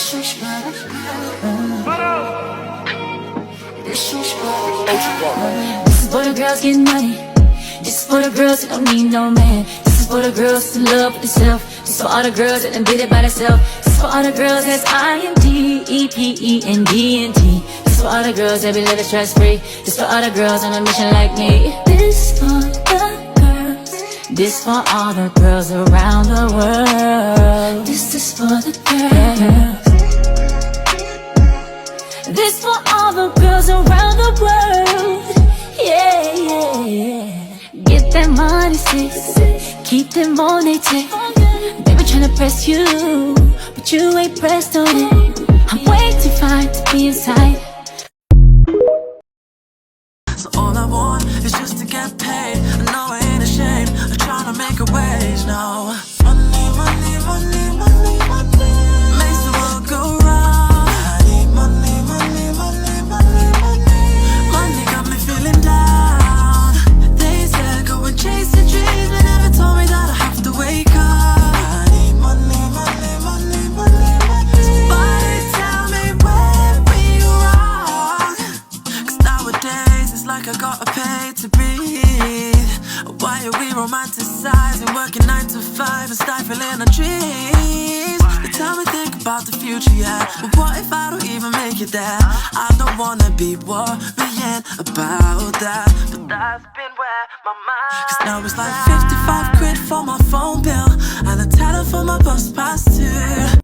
This is for the girls getting money. This is for the girls that don't need no man. This is for the girls in love with themselves. This is for all the girls that done did it by themselves. This is for all the girls that's IMD, EPEND, and T. This is for all the girls that be living stress free. This is for all the girls on a mission like me. This is for the girls. This for all the girls around the world. This is for the girls. This for all the girls around the world. Yeah, yeah, yeah. Get that money, sis. Keep them on their check. They be tryna press you, but you ain't pressed on it. I'm way too fine to be inside. So all I want is just to get paid. I know I ain't ashamed of trying to make a wage now. Money, money, money, money, money makes the world go round. I need money, money, money, money, money. Money got me feeling down. They said go and chase your dreams, but never told me that I have to wake up. I need money, money, money, money, money. Somebody tell me where we wrong. Cause nowadays it's like I gotta pay to breathe. Why are we romanticizing, working 9 to 5 and stifling our dreams? They tell me think about the future, yeah, but what if I don't even make it there? I don't wanna be worrying about that, but that's been where my mind. Cause now it's like 55 quid for my phone bill and a tenner for my bus pass too.